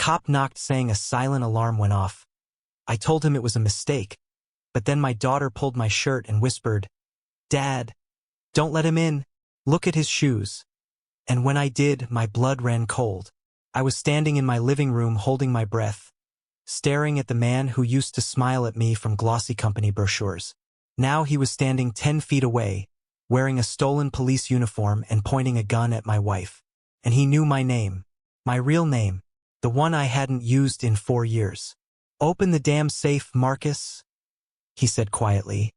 cop knocked, saying a silent alarm went off. I told him it was a mistake, but then my daughter pulled my shirt and whispered, "Dad, don't let him in. Look at his shoes." And when I did, my blood ran cold. I was standing in my living room holding my breath, staring at the man who used to smile at me from glossy company brochures. Now he was standing 10 feet away, wearing a stolen police uniform and pointing a gun at my wife. And he knew my name, my real name, the one I hadn't used in 4 years. "Open the damn safe, Marcus," he said quietly,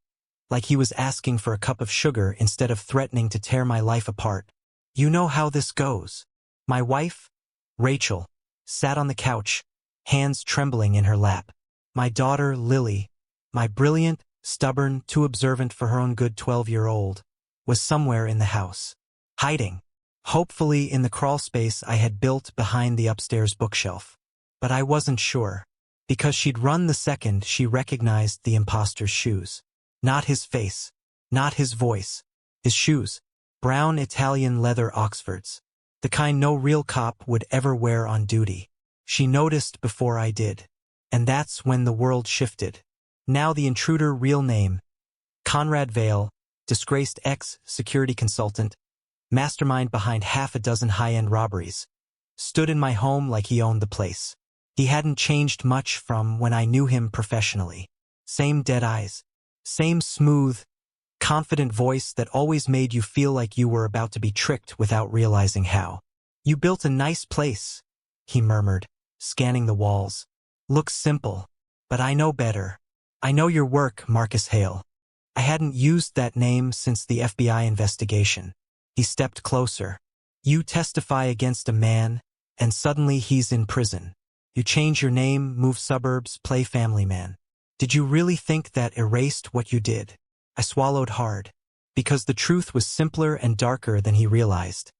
like he was asking for a cup of sugar instead of threatening to tear my life apart. "You know how this goes." My wife, Rachel, sat on the couch, hands trembling in her lap. My daughter, Lily, my brilliant, stubborn, too observant for her own good 12-year-old, was somewhere in the house, hiding, hopefully in the crawl space I had built behind the upstairs bookshelf. But I wasn't sure, because she'd run the second she recognized the imposter's shoes. Not his face, not his voice, his shoes, brown Italian leather Oxfords, the kind no real cop would ever wear on duty. She noticed before I did. And that's when the world shifted. Now the intruder, real name, Conrad Vale, disgraced ex-security consultant, mastermind behind half a dozen high-end robberies, stood in my home like he owned the place. He hadn't changed much from when I knew him professionally. Same dead eyes, same smooth, confident voice that always made you feel like you were about to be tricked without realizing how. "You built a nice place," he murmured, scanning the walls. "Looks simple, but I know better. I know your work, Marcus Hale." I hadn't used that name since the FBI investigation. He stepped closer. "You testify against a man, and suddenly he's in prison. You change your name, move suburbs, play family man. Did you really think that erased what you did?" I swallowed hard, because the truth was simpler and darker than he realized.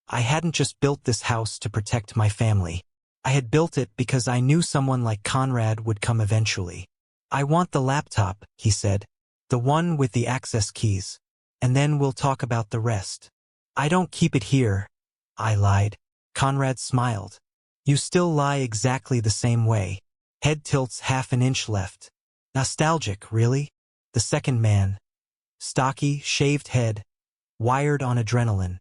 I hadn't just built this house to protect my family. I had built it because I knew someone like Conrad would come eventually. "I want the laptop," he said, "the one with the access keys, and then we'll talk about the rest." "I don't keep it here," I lied. Conrad smiled. "You still lie exactly the same way." Head tilts half an inch left. "Nostalgic, really?" The second man, stocky, shaved head, wired on adrenaline,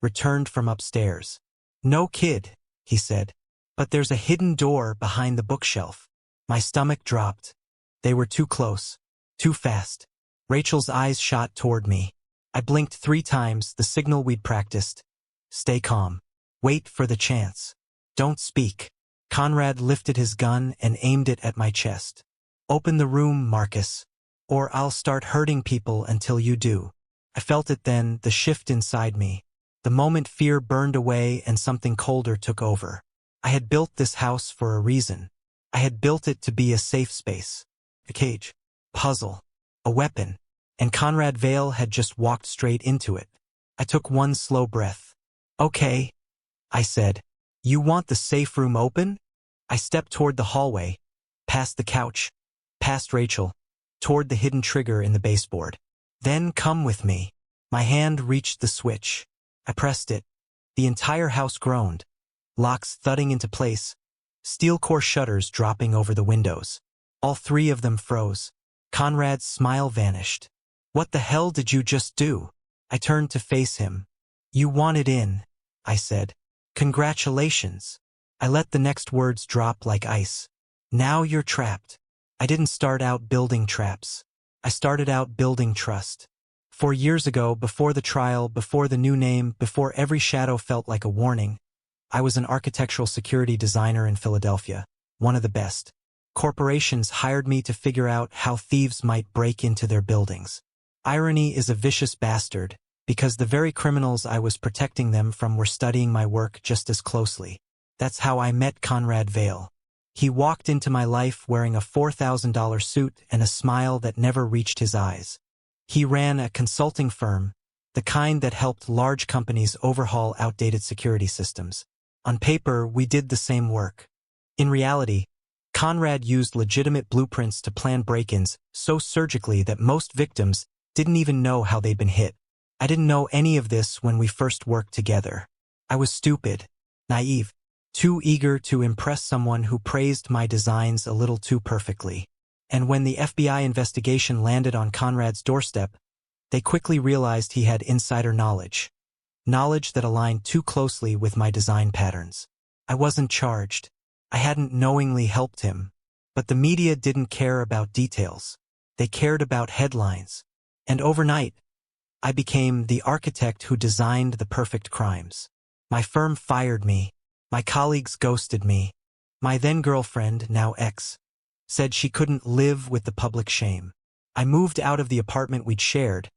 returned from upstairs. "No kid," he said, "but there's a hidden door behind the bookshelf." My stomach dropped. They were too close, too fast. Rachel's eyes shot toward me. I blinked 3 times, the signal we'd practiced. "Stay calm. Wait for the chance. Don't speak." Conrad lifted his gun and aimed it at my chest. "Open the room, Marcus, or I'll start hurting people until you do." I felt it then, the shift inside me. The moment fear burned away and something colder took over. I had built this house for a reason. I had built it to be a safe space. A cage, puzzle, a weapon, and Conrad Vale had just walked straight into it. I took one slow breath. "Okay," I said. "You want the safe room open?" I stepped toward the hallway, past the couch, past Rachel, toward the hidden trigger in the baseboard. "Then come with me." My hand reached the switch. I pressed it. The entire house groaned, locks thudding into place, steel core shutters dropping over the windows. All 3 of them froze. Conrad's smile vanished. "What the hell did you just do?" I turned to face him. "You wanted in," I said. "Congratulations." I let the next words drop like ice. "Now you're trapped." I didn't start out building traps. I started out building trust. 4 years ago, before the trial, before the new name, before every shadow felt like a warning, I was an architectural security designer in Philadelphia, one of the best. Corporations hired me to figure out how thieves might break into their buildings. Irony is a vicious bastard, because the very criminals I was protecting them from were studying my work just as closely. That's how I met Conrad Vale. He walked into my life wearing a $4,000 suit and a smile that never reached his eyes. He ran a consulting firm, the kind that helped large companies overhaul outdated security systems. On paper, we did the same work. In reality, Conrad used legitimate blueprints to plan break-ins so surgically that most victims didn't even know how they'd been hit. I didn't know any of this when we first worked together. I was stupid, naive, too eager to impress someone who praised my designs a little too perfectly. And when the FBI investigation landed on Conrad's doorstep, they quickly realized he had insider knowledge. Knowledge that aligned too closely with my design patterns. I wasn't charged. I hadn't knowingly helped him. But the media didn't care about details. They cared about headlines. And overnight, I became the architect who designed the perfect crimes. My firm fired me. My colleagues ghosted me. My then-girlfriend, now ex, said she couldn't live with the public shame. I moved out of the apartment we'd shared,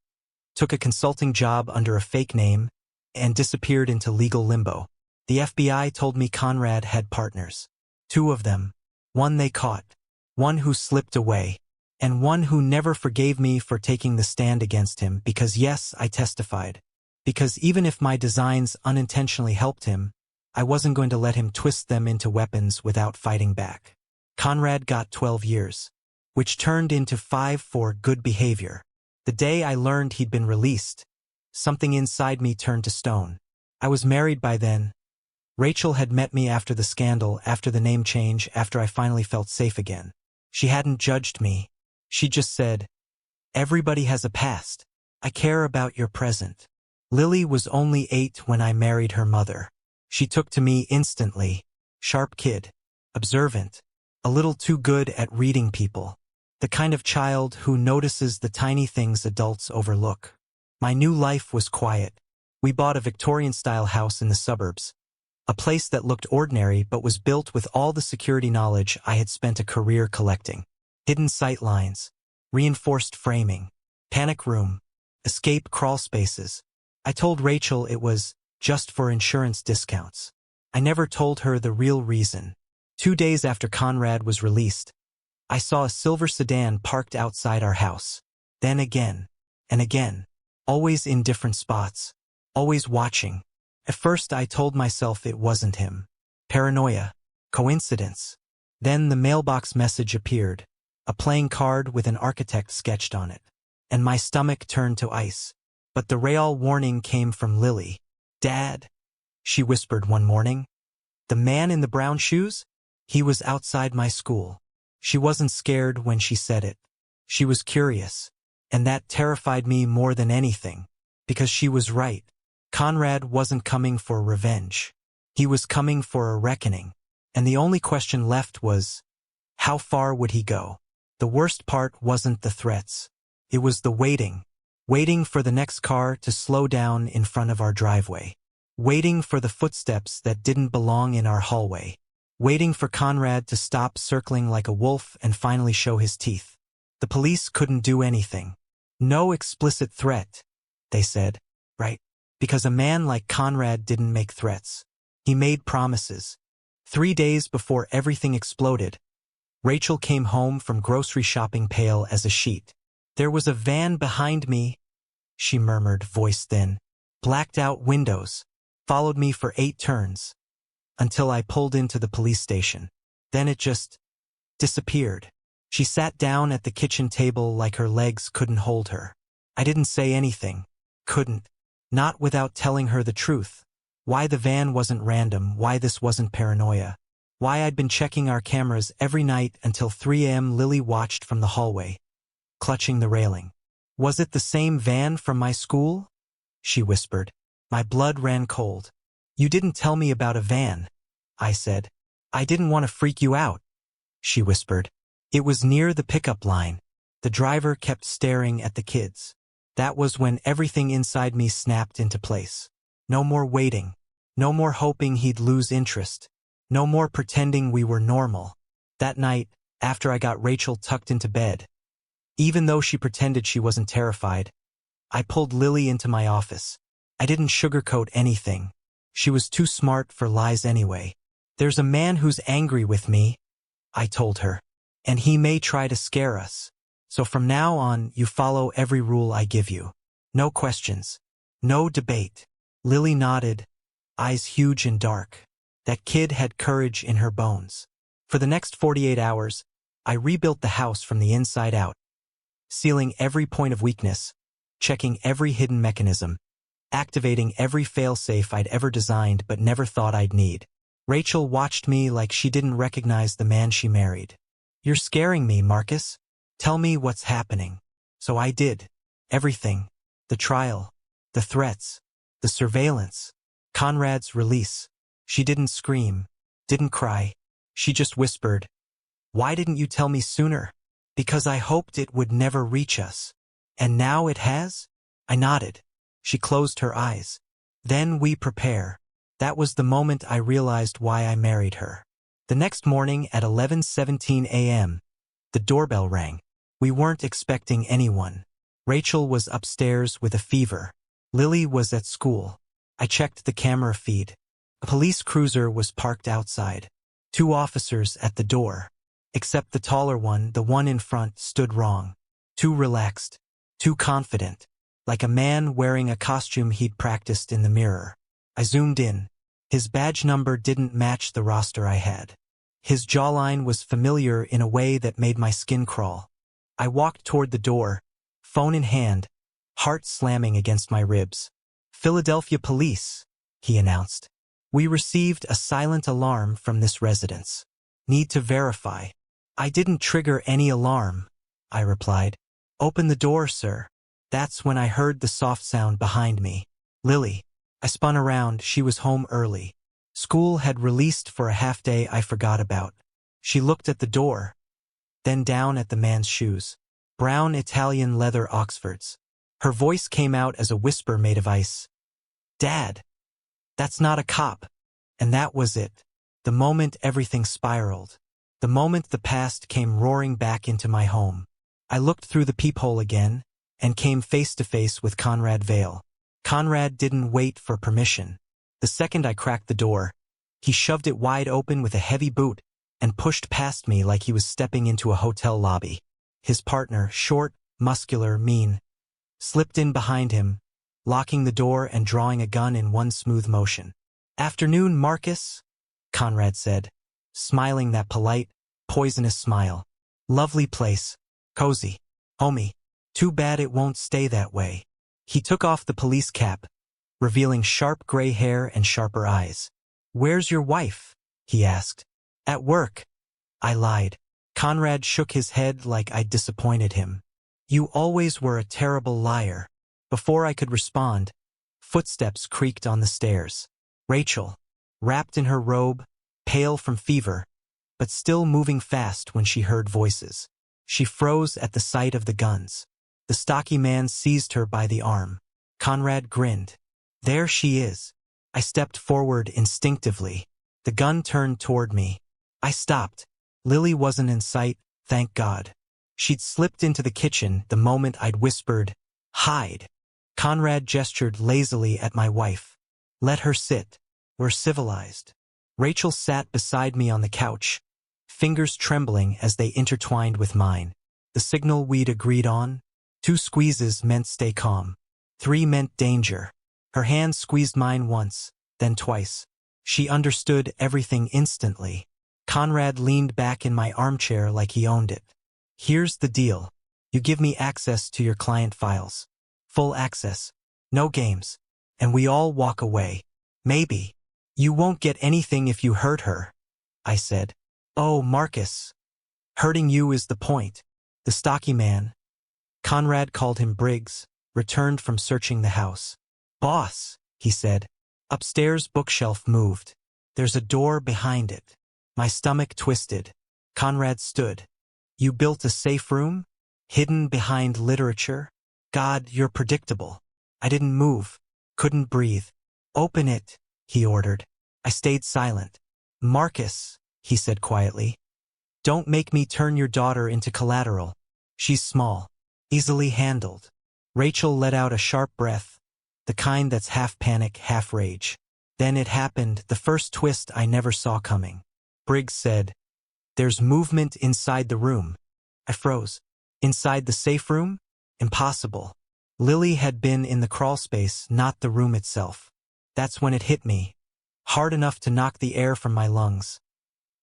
took a consulting job under a fake name, and disappeared into legal limbo. The FBI told me Conrad had partners. 2 of them. One they caught. One who slipped away. And one who never forgave me for taking the stand against him because yes, I testified. Because even if my designs unintentionally helped him, I wasn't going to let him twist them into weapons without fighting back. Conrad got 12 years, which turned into 5 for good behavior. The day I learned he'd been released, something inside me turned to stone. I was married by then. Rachel had met me after the scandal, after the name change, after I finally felt safe again. She hadn't judged me. She just said, "Everybody has a past. I care about your present." Lily was only 8 when I married her mother. She took to me instantly. Sharp kid. Observant. A little too good at reading people. The kind of child who notices the tiny things adults overlook. My new life was quiet. We bought a Victorian-style house in the suburbs. A place that looked ordinary but was built with all the security knowledge I had spent a career collecting. Hidden sight lines, reinforced framing, panic room, escape crawl spaces. I told Rachel it was just for insurance discounts. I never told her the real reason. 2 days after Conrad was released, I saw a silver sedan parked outside our house. Then again, and again, always in different spots, always watching. At first I told myself it wasn't him. Paranoia. Coincidence. Then the mailbox message appeared. A playing card with an architect sketched on it. And my stomach turned to ice. But the real warning came from Lily. "Dad," she whispered one morning. "The man in the brown shoes? He was outside my school." She wasn't scared when she said it. She was curious. And that terrified me more than anything. Because she was right. Conrad wasn't coming for revenge. He was coming for a reckoning. And the only question left was, how far would he go? The worst part wasn't the threats. It was the waiting. Waiting for the next car to slow down in front of our driveway. Waiting for the footsteps that didn't belong in our hallway. Waiting for Conrad to stop circling like a wolf and finally show his teeth. The police couldn't do anything. No explicit threat, they said, right? Because a man like Conrad didn't make threats. He made promises. 3 days before everything exploded, Rachel came home from grocery shopping pale as a sheet. "There was a van behind me," she murmured, voice thin. "Blacked out windows. Followed me for 8 turns. Until I pulled into the police station. Then it just disappeared." She sat down at the kitchen table like her legs couldn't hold her. I didn't say anything. Couldn't. Not without telling her the truth. Why the van wasn't random, why this wasn't paranoia. Why I'd been checking our cameras every night until 3 a.m. Lily watched from the hallway, clutching the railing. "Was it the same van from my school?" she whispered. My blood ran cold. "You didn't tell me about a van," I said. "I didn't want to freak you out," she whispered. "It was near the pickup line." The driver kept staring at the kids. That was when everything inside me snapped into place. No more waiting. No more hoping he'd lose interest. No more pretending we were normal. That night, after I got Rachel tucked into bed, even though she pretended she wasn't terrified, I pulled Lily into my office. I didn't sugarcoat anything. She was too smart for lies anyway. "There's a man who's angry with me," I told her, "and he may try to scare us. So from now on, you follow every rule I give you. No questions. No debate." Lily nodded, eyes huge and dark. That kid had courage in her bones. For the next 48 hours, I rebuilt the house from the inside out, sealing every point of weakness, checking every hidden mechanism, activating every fail-safe I'd ever designed but never thought I'd need. Rachel watched me like she didn't recognize the man she married. "You're scaring me, Marcus. Tell me what's happening." So I did. Everything. The trial. The threats. The surveillance. Conrad's release. She didn't scream. Didn't cry. She just whispered, "Why didn't you tell me sooner?" "Because I hoped it would never reach us." "And now it has?" I nodded. She closed her eyes. "Then we prepare." That was the moment I realized why I married her. The next morning at 11:17 a.m., the doorbell rang. We weren't expecting anyone. Rachel was upstairs with a fever. Lily was at school. I checked the camera feed. A police cruiser was parked outside. 2 officers at the door. Except the taller one, the one in front, stood wrong. Too relaxed. Too confident. Like a man wearing a costume he'd practiced in the mirror. I zoomed in. His badge number didn't match the roster I had. His jawline was familiar in a way that made my skin crawl. I walked toward the door, phone in hand, heart slamming against my ribs. "Philadelphia Police," he announced. "We received a silent alarm from this residence. Need to verify." "I didn't trigger any alarm," I replied. "Open the door, sir." That's when I heard the soft sound behind me. Lily. I spun around. She was home early. School had released for a half-day I forgot about. She looked at the door, then down at the man's shoes. Brown Italian leather Oxfords. Her voice came out as a whisper made of ice. "Dad, that's not a cop." And that was it. The moment everything spiraled. The moment the past came roaring back into my home. I looked through the peephole again, and came face to face with Conrad Vale. Conrad didn't wait for permission. The second I cracked the door, he shoved it wide open with a heavy boot and pushed past me like he was stepping into a hotel lobby. His partner, short, muscular, mean, slipped in behind him, locking the door and drawing a gun in one smooth motion. "Afternoon, Marcus," Conrad said, smiling that polite, poisonous smile. "Lovely place. Cozy. Homey. Too bad it won't stay that way." He took off the police cap, revealing sharp gray hair and sharper eyes. "Where's your wife?" he asked. "At work." I lied. Conrad shook his head like I'd disappointed him. "You always were a terrible liar." Before I could respond, footsteps creaked on the stairs. Rachel, wrapped in her robe, pale from fever, but still moving fast when she heard voices. She froze at the sight of the guns. The stocky man seized her by the arm. Conrad grinned. "There she is." I stepped forward instinctively. The gun turned toward me. I stopped. Lily wasn't in sight, thank God. She'd slipped into the kitchen the moment I'd whispered, "Hide." Conrad gestured lazily at my wife. "Let her sit. We're civilized." Rachel sat beside me on the couch, fingers trembling as they intertwined with mine. The signal we'd agreed on? 2 squeezes meant stay calm. 3 meant danger. Her hand squeezed mine once, then twice. She understood everything instantly. Conrad leaned back in my armchair like he owned it. "Here's the deal. You give me access to your client files. Full access. No games. And we all walk away. Maybe. You won't get anything if you hurt her," I said. "Oh, Marcus. Hurting you is the point." The stocky man, Conrad called him Briggs, returned from searching the house. "Boss," he said. Upstairs bookshelf moved. "There's a door behind it." My stomach twisted. Conrad stood. "You built a safe room? Hidden behind literature? God, you're predictable." I didn't move. Couldn't breathe. "Open it," he ordered. I stayed silent. "Marcus," he said quietly. "Don't make me turn your daughter into collateral. She's small. Easily handled." Rachel let out a sharp breath, the kind that's half panic, half rage. Then it happened, the first twist I never saw coming. Briggs said, "There's movement inside the room." I froze. Inside the safe room? Impossible. Lily had been in the crawlspace, not the room itself. That's when it hit me. Hard enough to knock the air from my lungs.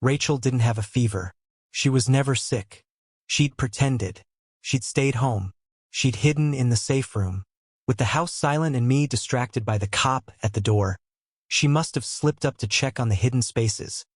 Rachel didn't have a fever. She was never sick. She'd pretended. She'd stayed home. She'd hidden in the safe room. With the house silent and me distracted by the cop at the door, She must have slipped up to check on the hidden spaces.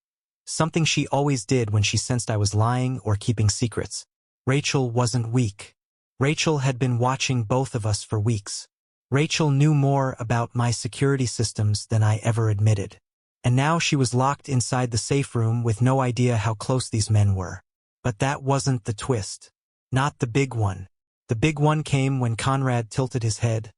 Something she always did when she sensed I was lying or keeping secrets. Rachel wasn't weak. Rachel had been watching both of us for weeks. Rachel knew more about my security systems than I ever admitted. And now she was locked inside the safe room with no idea how close these men were. But that wasn't the twist. Not the big one. The big one came when Conrad tilted his head,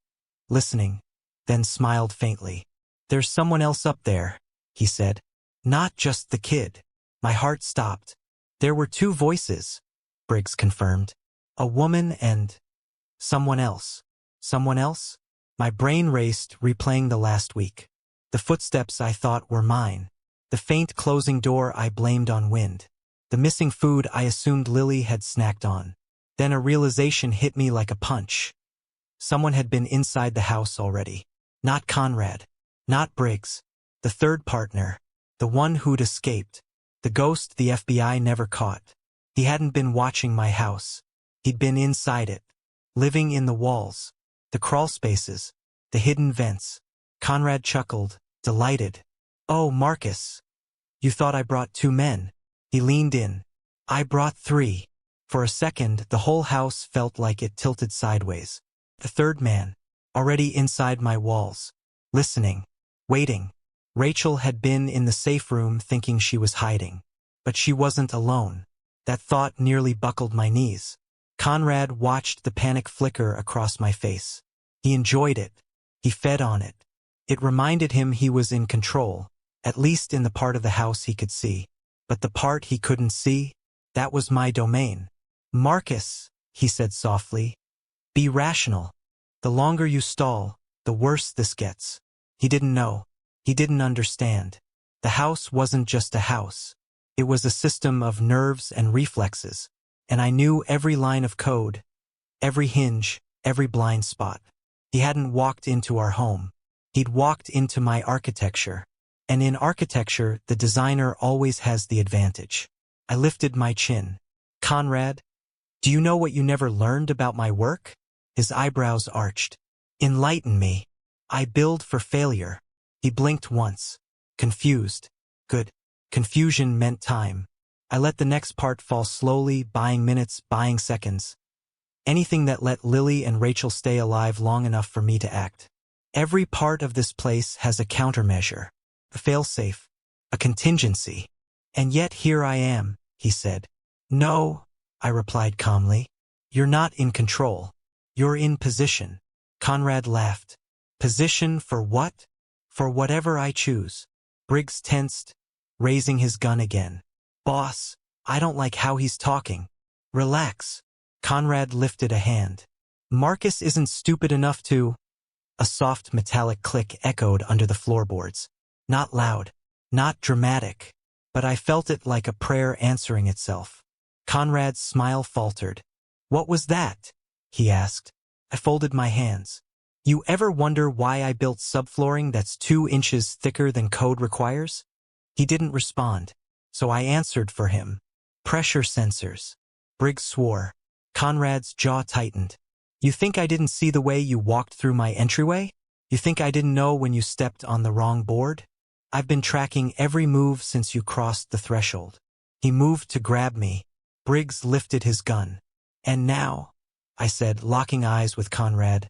listening, then smiled faintly. "There's someone else up there," he said. "Not just the kid." My heart stopped. "There were two voices," Briggs confirmed. "A woman and someone else." Someone else? My brain raced, replaying the last week. The footsteps I thought were mine. The faint closing door I blamed on wind. The missing food I assumed Lily had snacked on. Then a realization hit me like a punch. Someone had been inside the house already. Not Conrad. Not Briggs. The third partner. The one who'd escaped. The ghost the FBI never caught. He hadn't been watching my house. He'd been inside it. Living in the walls. The crawl spaces. The hidden vents. Conrad chuckled, delighted. "Oh, Marcus. You thought I brought two men." He leaned in. "I brought three." For a second, the whole house felt like it tilted sideways. The third man. Already inside my walls. Listening. Waiting. Rachel had been in the safe room thinking she was hiding. But she wasn't alone. That thought nearly buckled my knees. Conrad watched the panic flicker across my face. He enjoyed it. He fed on it. It reminded him he was in control, at least in the part of the house he could see. But the part he couldn't see, that was my domain. "Marcus," he said softly, "be rational. The longer you stall, the worse this gets." He didn't know. He didn't understand. The house wasn't just a house. It was a system of nerves and reflexes, and I knew every line of code, every hinge, every blind spot. He hadn't walked into our home. He'd walked into my architecture. And in architecture, the designer always has the advantage. I lifted my chin. "Conrad, do you know what you never learned about my work?" His eyebrows arched. "Enlighten me." "I build for failure." He blinked once. Confused. Good. Confusion meant time. I let the next part fall slowly, buying minutes, buying seconds. Anything that let Lily and Rachel stay alive long enough for me to act. Every part of this place has a countermeasure. A failsafe. A contingency. "And yet here I am," he said. "No," I replied calmly. "You're not in control. You're in position." Conrad laughed. "Position for what?" "For whatever I choose." Briggs tensed, raising his gun again. "Boss, I don't like how he's talking." "Relax." Conrad lifted a hand. "Marcus isn't stupid enough to—" A soft metallic click echoed under the floorboards. Not loud, not dramatic, but I felt it like a prayer answering itself. Conrad's smile faltered. "What was that?" he asked. I folded my hands. "You ever wonder why I built subflooring that's 2 inches thicker than code requires?" He didn't respond, so I answered for him. "Pressure sensors." Briggs swore. Conrad's jaw tightened. "You think I didn't see the way you walked through my entryway? You think I didn't know when you stepped on the wrong board? I've been tracking every move since you crossed the threshold." He moved to grab me. Briggs lifted his gun. "And now," I said, locking eyes with Conrad,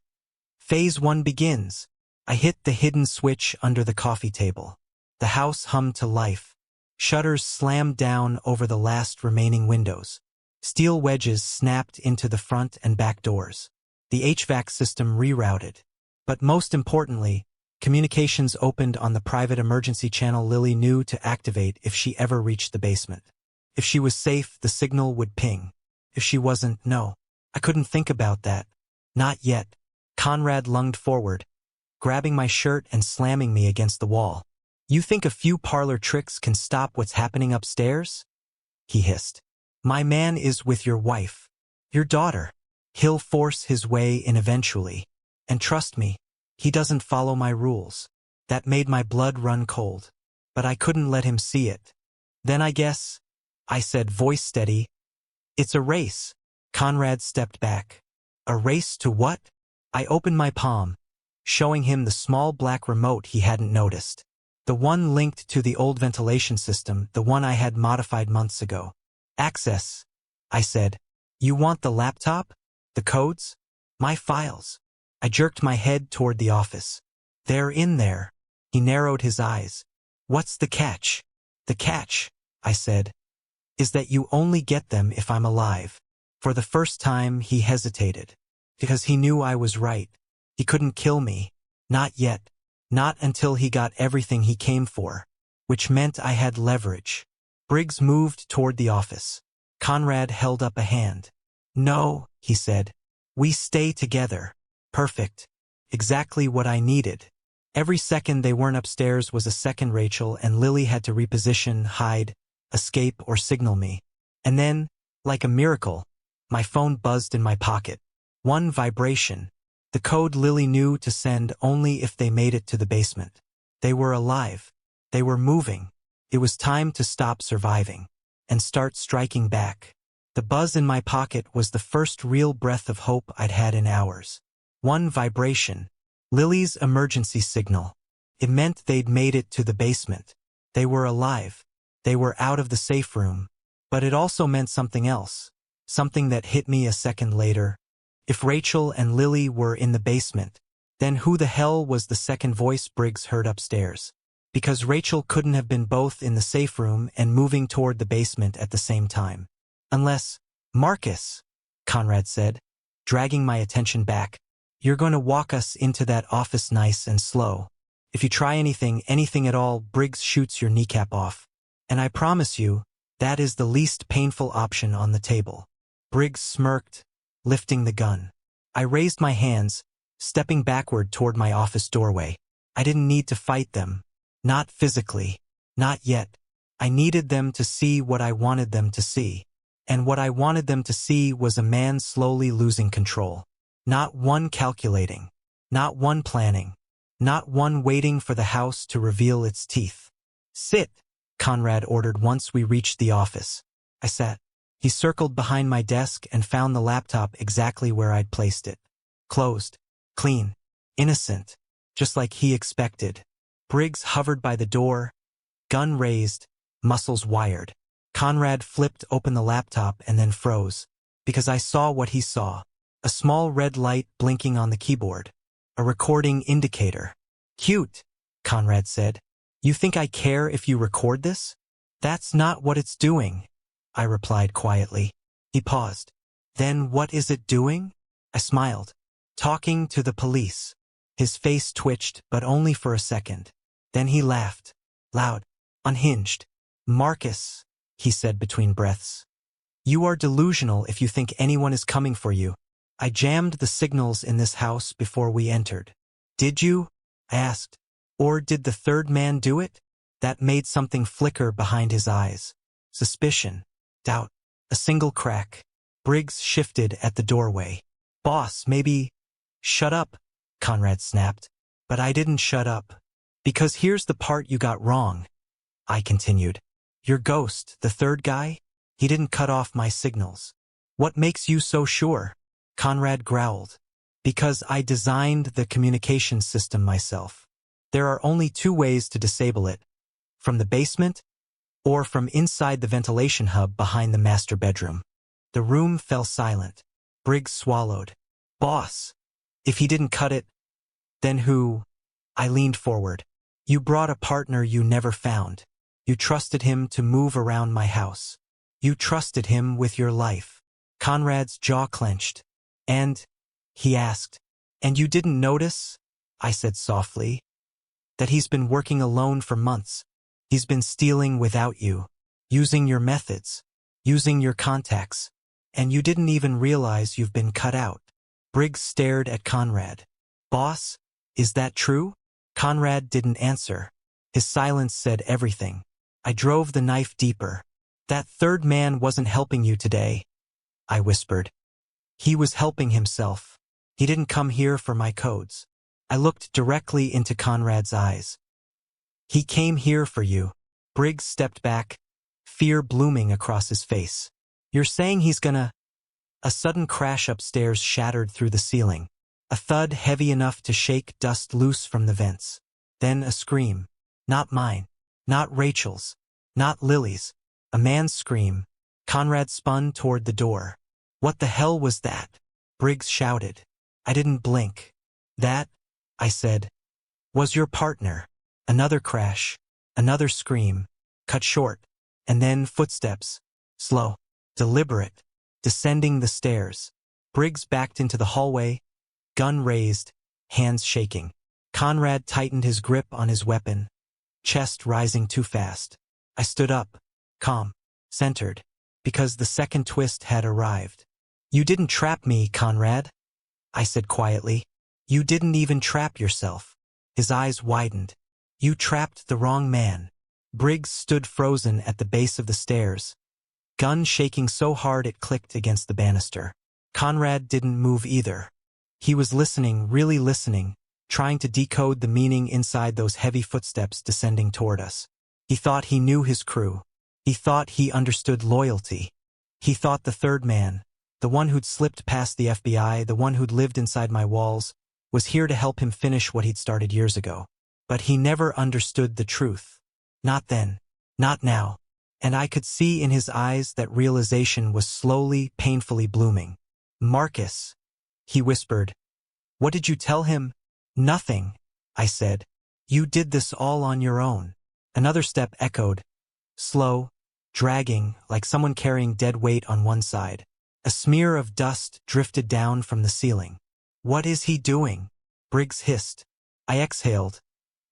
"Phase 1 begins." I hit the hidden switch under the coffee table. The house hummed to life. Shutters slammed down over the last remaining windows. Steel wedges snapped into the front and back doors. The HVAC system rerouted. But most importantly, communications opened on the private emergency channel Lily knew to activate if she ever reached the basement. If she was safe, the signal would ping. If she wasn't, no. I couldn't think about that. Not yet. Conrad lunged forward, grabbing my shirt and slamming me against the wall. "You think a few parlor tricks can stop what's happening upstairs?" he hissed. "My man is with your wife. Your daughter. He'll force his way in eventually. And trust me, he doesn't follow my rules." That made my blood run cold. But I couldn't let him see it. "Then I guess," I said, voice steady, "it's a race." Conrad stepped back. "A race to what?" I opened my palm, showing him the small black remote he hadn't noticed. The one linked to the old ventilation system, the one I had modified months ago. Access, I said. You want the laptop? The codes? My files. I jerked my head toward the office. They're in there. He narrowed his eyes. What's the catch? The catch, I said, is that you only get them if I'm alive. For the first time, he hesitated. Because he knew I was right. He couldn't kill me. Not yet. Not until he got everything he came for. Which meant I had leverage. Briggs moved toward the office. Conrad held up a hand. No, he said. We stay together. Perfect. Exactly what I needed. Every second they weren't upstairs was a second Rachel and Lily had to reposition, hide, escape, or signal me. And then, like a miracle, my phone buzzed in my pocket. One vibration. The code Lily knew to send only if they made it to the basement. They were alive. They were moving. It was time to stop surviving and start striking back. The buzz in my pocket was the first real breath of hope I'd had in hours. One vibration. Lily's emergency signal. It meant they'd made it to the basement. They were alive. They were out of the safe room. But it also meant something else. Something that hit me a second later. If Rachel and Lily were in the basement, then who the hell was the second voice Briggs heard upstairs? Because Rachel couldn't have been both in the safe room and moving toward the basement at the same time. Unless, Marcus, Conrad said, dragging my attention back, you're going to walk us into that office nice and slow. If you try anything at all, Briggs shoots your kneecap off. And I promise you, that is the least painful option on the table. Briggs smirked, lifting the gun. I raised my hands, stepping backward toward my office doorway. I didn't need to fight them. Not physically. Not yet. I needed them to see what I wanted them to see. And what I wanted them to see was a man slowly losing control. Not one calculating. Not one planning. Not one waiting for the house to reveal its teeth. Sit, Conrad ordered once we reached the office. I sat. He circled behind my desk and found the laptop exactly where I'd placed it. Closed. Clean. Innocent. Just like he expected. Briggs hovered by the door, gun raised, muscles wired. Conrad flipped open the laptop and then froze, because I saw what he saw. A small red light blinking on the keyboard. A recording indicator. Cute, Conrad said. You think I care if you record this? That's not what it's doing, I replied quietly. He paused. Then what is it doing? I smiled. Talking to the police. His face twitched, but only for a second. Then he laughed. Loud. Unhinged. Marcus, he said between breaths. You are delusional if you think anyone is coming for you. I jammed the signals in this house before we entered. Did you? I asked. Or did the third man do it? That made something flicker behind his eyes. Suspicion. Doubt. A single crack. Briggs shifted at the doorway. Boss, maybe... Shut up, Conrad snapped. But I didn't shut up. Because here's the part you got wrong, I continued. Your ghost, the third guy, he didn't cut off my signals. What makes you so sure? Conrad growled. Because I designed the communication system myself. There are only two ways to disable it. From the basement, or from inside the ventilation hub behind the master bedroom. The room fell silent. Briggs swallowed. Boss, if he didn't cut it, then who? I leaned forward. You brought a partner you never found. You trusted him to move around my house. You trusted him with your life. Conrad's jaw clenched. And, he asked, and you didn't notice, I said softly, that he's been working alone for months. He's been stealing without you, using your methods, using your contacts, and you didn't even realize you've been cut out. Briggs stared at Conrad. Boss, is that true? Conrad didn't answer. His silence said everything. I drove the knife deeper. That third man wasn't helping you today, I whispered. He was helping himself. He didn't come here for my codes. I looked directly into Conrad's eyes. He came here for you. Briggs stepped back, fear blooming across his face. You're saying he's gonna... A sudden crash upstairs shattered through the ceiling. A thud heavy enough to shake dust loose from the vents. Then a scream. Not mine. Not Rachel's. Not Lily's. A man's scream. Conrad spun toward the door. What the hell was that? Briggs shouted. I didn't blink. That, I said, was your partner. Another crash. Another scream. Cut short. And then footsteps. Slow. Deliberate. Descending the stairs. Briggs backed into the hallway, gun raised, hands shaking. Conrad tightened his grip on his weapon, chest rising too fast. I stood up, calm, centered, because the second twist had arrived. You didn't trap me, Conrad, I said quietly. You didn't even trap yourself. His eyes widened. You trapped the wrong man. Briggs stood frozen at the base of the stairs, gun shaking so hard it clicked against the banister. Conrad didn't move either. He was listening, really listening, trying to decode the meaning inside those heavy footsteps descending toward us. He thought he knew his crew. He thought he understood loyalty. He thought the third man, the one who'd slipped past the FBI, the one who'd lived inside my walls, was here to help him finish what he'd started years ago. But he never understood the truth. Not then. Not now. And I could see in his eyes that realization was slowly, painfully blooming. Marcus, he whispered. What did you tell him? Nothing, I said. You did this all on your own. Another step echoed. Slow, dragging, like someone carrying dead weight on one side. A smear of dust drifted down from the ceiling. What is he doing? Briggs hissed. I exhaled.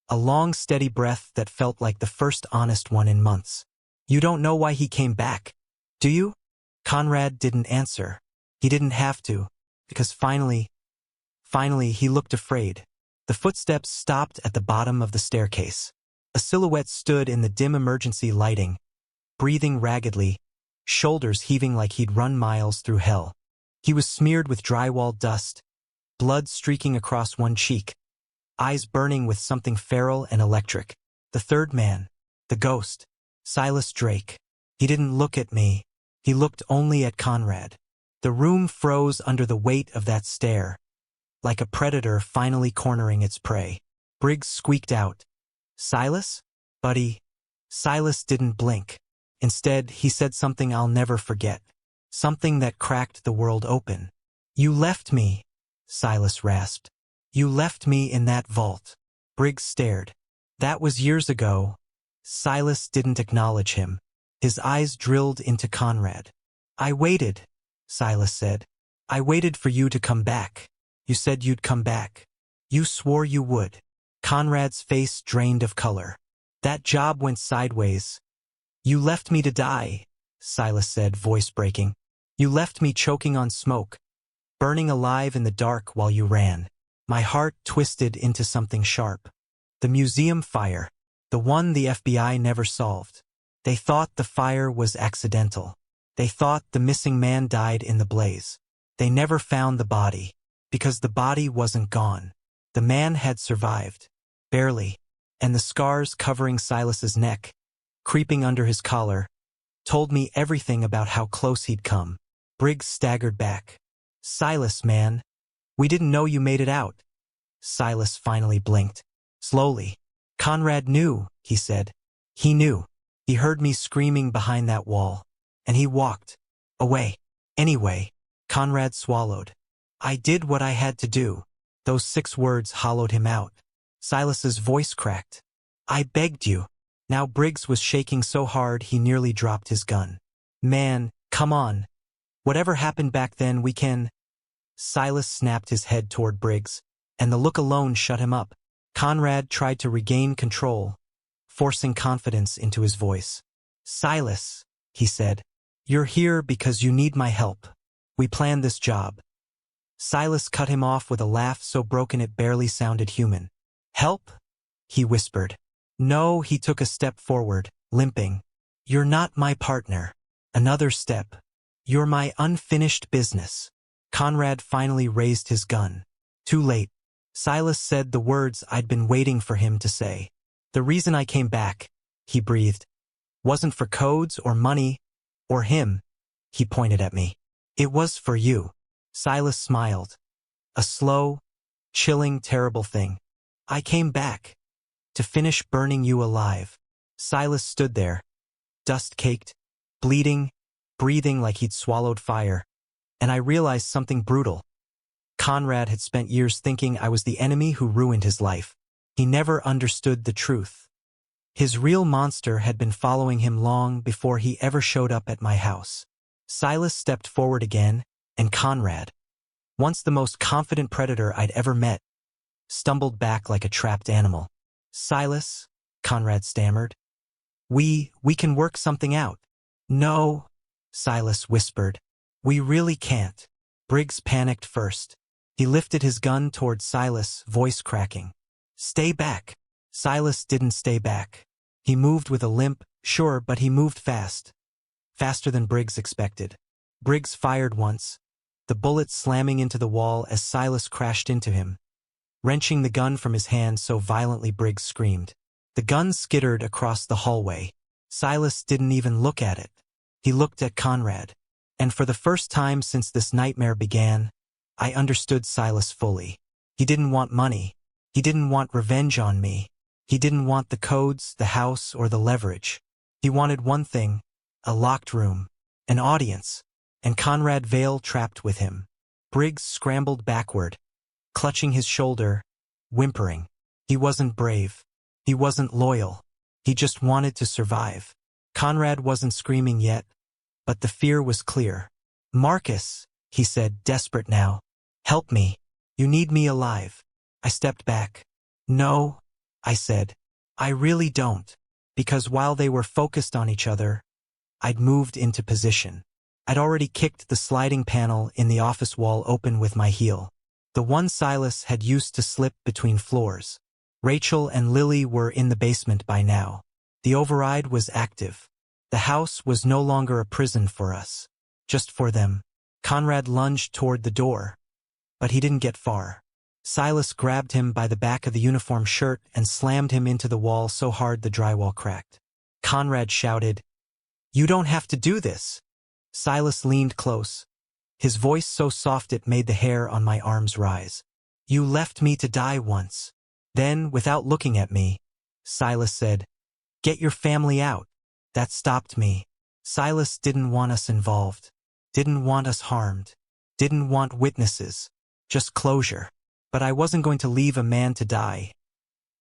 A long, steady breath that felt like the first honest one in months. You don't know why he came back, do you? Conrad didn't answer. He didn't have to, because finally he looked afraid. The footsteps stopped at the bottom of the staircase. A silhouette stood in the dim emergency lighting, breathing raggedly, shoulders heaving like he'd run miles through hell. He was smeared with drywall dust, blood streaking across one cheek, eyes burning with something feral and electric. The third man, the ghost, Silas Drake. He didn't look at me. He looked only at Conrad. The room froze under the weight of that stare, like a predator finally cornering its prey. Briggs squeaked out, Silas? Buddy. Silas didn't blink. Instead, he said something I'll never forget. Something that cracked the world open. You left me, Silas rasped. You left me in that vault. Briggs stared. That was years ago. Silas didn't acknowledge him. His eyes drilled into Conrad. I waited, Silas said. I waited for you to come back. You said you'd come back. You swore you would. Conrad's face drained of color. That job went sideways. You left me to die, Silas said, voice breaking. You left me choking on smoke, burning alive in the dark while you ran. My heart twisted into something sharp. The museum fire, the one the FBI never solved. They thought the fire was accidental. They thought the missing man died in the blaze. They never found the body, because the body wasn't gone. The man had survived, barely, and the scars covering Silas's neck, creeping under his collar, told me everything about how close he'd come. Briggs staggered back. Silas, man, we didn't know you made it out. Silas finally blinked. Slowly. Conrad knew, he said. He knew. He heard me screaming behind that wall. And he walked. Away. Anyway. Conrad swallowed. I did what I had to do. Those 6 words hollowed him out. Silas's voice cracked. I begged you. Now Briggs was shaking so hard he nearly dropped his gun. Man, come on. Whatever happened back then, we can... Silas snapped his head toward Briggs, and the look alone shut him up. Conrad tried to regain control, forcing confidence into his voice. Silas, he said, you're here because you need my help. We planned this job. Silas cut him off with a laugh so broken it barely sounded human. Help? He whispered. No, he took a step forward, limping. You're not my partner. Another step. You're my unfinished business. Conrad finally raised his gun. Too late. Silas said the words I'd been waiting for him to say. The reason I came back, he breathed, wasn't for codes or money, or him. He pointed at me. It was for you. Silas smiled. A slow, chilling, terrible thing. I came back. to finish burning you alive. Silas stood there, dust-caked, bleeding, breathing like he'd swallowed fire, and I realized something brutal. Conrad had spent years thinking I was the enemy who ruined his life. He never understood the truth. His real monster had been following him long before he ever showed up at my house. Silas stepped forward again, and Conrad, once the most confident predator I'd ever met, stumbled back like a trapped animal. "Silas," Conrad stammered, we can work something out." "No," Silas whispered. "We really can't." Briggs panicked first. He lifted his gun toward Silas, voice cracking. "Stay back." Silas didn't stay back. He moved with a limp, sure, but he moved fast. Faster than Briggs expected. Briggs fired once, the bullet slamming into the wall as Silas crashed into him, wrenching the gun from his hand so violently Briggs screamed. The gun skittered across the hallway. Silas didn't even look at it. He looked at Conrad. And for the first time since this nightmare began, I understood Silas fully. He didn't want money. He didn't want revenge on me. He didn't want the codes, the house, or the leverage. He wanted one thing, a locked room, an audience, and Conrad Vale trapped with him. Briggs scrambled backward, clutching his shoulder, whimpering. He wasn't brave. He wasn't loyal. He just wanted to survive. Conrad wasn't screaming yet, but the fear was clear. "Marcus," he said, desperate now. "Help me. You need me alive." I stepped back. "No," I said. "I really don't." Because while they were focused on each other, I'd moved into position. I'd already kicked the sliding panel in the office wall open with my heel. The one Silas had used to slip between floors. Rachel and Lily were in the basement by now. The override was active. The house was no longer a prison for us. Just for them. Conrad lunged toward the door, but he didn't get far. Silas grabbed him by the back of the uniform shirt and slammed him into the wall so hard the drywall cracked. Conrad shouted, "You don't have to do this." Silas leaned close, his voice so soft it made the hair on my arms rise. "You left me to die once." Then, without looking at me, Silas said, "Get your family out." That stopped me. Silas didn't want us involved, didn't want us harmed, didn't want witnesses, just closure. But I wasn't going to leave a man to die,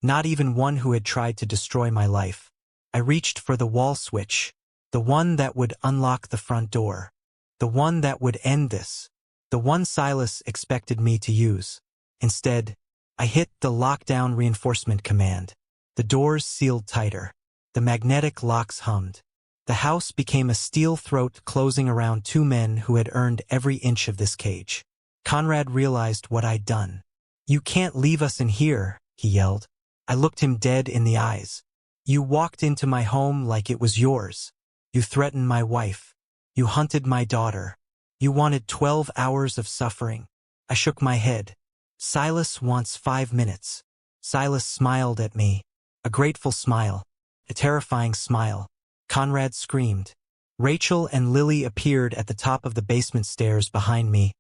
not even one who had tried to destroy my life. I reached for the wall switch, the one that would unlock the front door, the one that would end this, the one Silas expected me to use. Instead, I hit the lockdown reinforcement command. The doors sealed tighter. The magnetic locks hummed. The house became a steel throat closing around two men who had earned every inch of this cage. Conrad realized what I'd done. "You can't leave us in here," he yelled. I looked him dead in the eyes. "You walked into my home like it was yours. You threatened my wife. You hunted my daughter. You wanted 12 hours of suffering." I shook my head. "Silas wants 5 minutes." Silas smiled at me. A grateful smile. A terrifying smile. Conrad screamed. Rachel and Lily appeared at the top of the basement stairs behind me,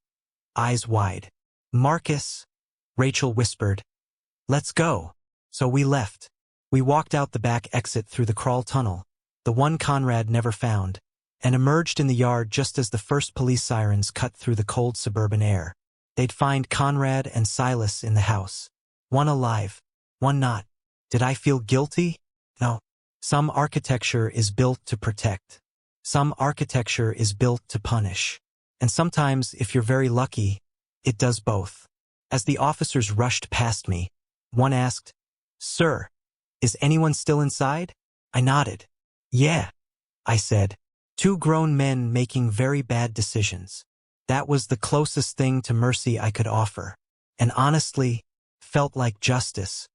eyes wide. "Marcus," Rachel whispered. "Let's go." So we left. We walked out the back exit through the crawl tunnel, the one Conrad never found, and emerged in the yard just as the first police sirens cut through the cold suburban air. They'd find Conrad and Silas in the house. One alive, one not. Did I feel guilty? No. Some architecture is built to protect. Some architecture is built to punish. And sometimes, if you're very lucky, it does both. As the officers rushed past me, one asked, "Sir, is anyone still inside?" I nodded. "Yeah," I said. 2 grown men making very bad decisions. That was the closest thing to mercy I could offer. And honestly, felt like justice.